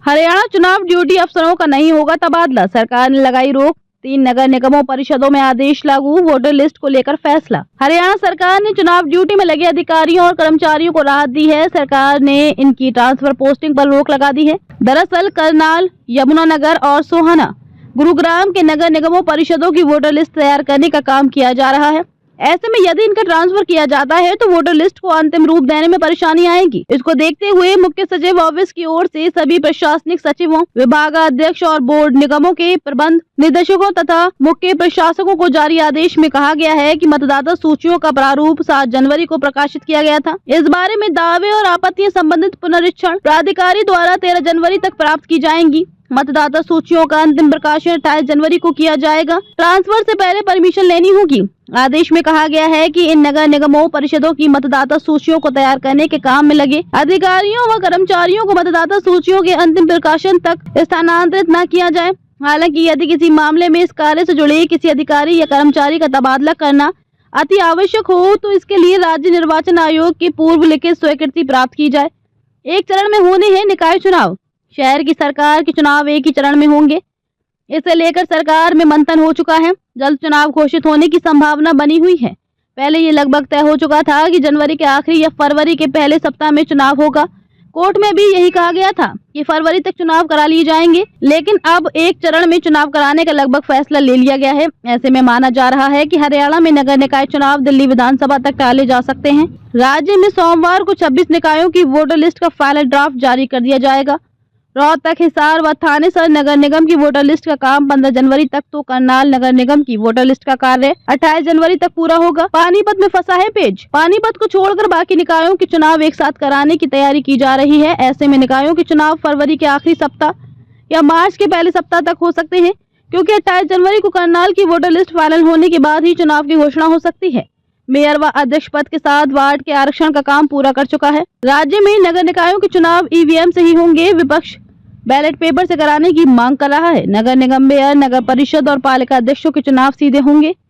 हरियाणा चुनाव ड्यूटी अफसरों का नहीं होगा तबादला, सरकार ने लगाई रोक। 3 नगर निगमों परिषदों में आदेश लागू, वोटर लिस्ट को लेकर फैसला। हरियाणा सरकार ने चुनाव ड्यूटी में लगे अधिकारियों और कर्मचारियों को राहत दी है। सरकार ने इनकी ट्रांसफर पोस्टिंग पर रोक लगा दी है। दरअसल करनाल, यमुनानगर और सोहाना, गुरुग्राम के नगर निगमों परिषदों की वोटर लिस्ट तैयार करने का काम किया जा रहा है। ऐसे में यदि इनका ट्रांसफर किया जाता है तो वोटर लिस्ट को अंतिम रूप देने में परेशानी आएगी। इसको देखते हुए मुख्य सचिव ऑफिस की ओर से सभी प्रशासनिक सचिवों, विभागाध्यक्ष और बोर्ड निगमों के प्रबंध निदेशकों तथा मुख्य प्रशासकों को जारी आदेश में कहा गया है कि मतदाता सूचियों का प्रारूप 7 जनवरी को प्रकाशित किया गया था। इस बारे में दावे और आपत्तियां संबंधित पुनरीक्षण प्राधिकारी द्वारा 13 जनवरी तक प्राप्त की जाएंगी। मतदाता सूचियों का अंतिम प्रकाशन 28 जनवरी को किया जाएगा। ट्रांसफर से पहले परमिशन लेनी होगी। आदेश में कहा गया है कि इन नगर निगमों परिषदों की मतदाता सूचियों को तैयार करने के काम में लगे अधिकारियों व कर्मचारियों को मतदाता सूचियों के अंतिम प्रकाशन तक स्थानांतरित न किया जाए। हालांकि यदि किसी मामले में इस कार्य से जुड़े किसी अधिकारी या कर्मचारी का तबादला करना अति आवश्यक हो तो इसके लिए राज्य निर्वाचन आयोग की पूर्व लिखित स्वीकृति प्राप्त की जाए। एक चरण में होने हैं निकाय चुनाव। शहर की सरकार के चुनाव एक ही चरण में होंगे। इसे लेकर सरकार में मंथन हो चुका है। जल्द चुनाव घोषित होने की संभावना बनी हुई है। पहले ये लगभग तय हो चुका था कि जनवरी के आखिरी या फरवरी के पहले सप्ताह में चुनाव होगा। कोर्ट में भी यही कहा गया था कि फरवरी तक चुनाव करा लिए जाएंगे, लेकिन अब एक चरण में चुनाव कराने का लगभग फैसला ले लिया गया है। ऐसे में माना जा रहा है कि हरियाणा में नगर निकाय चुनाव दिल्ली विधानसभा तक टाले जा सकते हैं। राज्य में सोमवार को 26 निकायों की वोटर लिस्ट का फाइनल ड्राफ्ट जारी कर दिया जाएगा। रोहतक, हिसार व थानेसर नगर निगम की वोटर लिस्ट का काम 15 जनवरी तक तो करनाल नगर निगम की वोटर लिस्ट का कार्य 28 जनवरी तक पूरा होगा। पानीपत में फंसा है पेच। पानीपत को छोड़कर बाकी निकायों के चुनाव एक साथ कराने की तैयारी की जा रही है। ऐसे में निकायों के चुनाव फरवरी के आखिरी सप्ताह या मार्च के पहले सप्ताह तक हो सकते हैं, क्योंकि 28 जनवरी को करनाल की वोटर लिस्ट फाइनल होने के बाद ही चुनाव की घोषणा हो सकती है। मेयर व अध्यक्ष पद के साथ वार्ड के आरक्षण का काम पूरा कर चुका है। राज्य में नगर निकायों के चुनाव ईवीएम से ही होंगे। विपक्ष बैलेट पेपर से कराने की मांग कर रहा है। नगर निगम, मेयर, नगर परिषद और पालिका अध्यक्षों के चुनाव सीधे होंगे।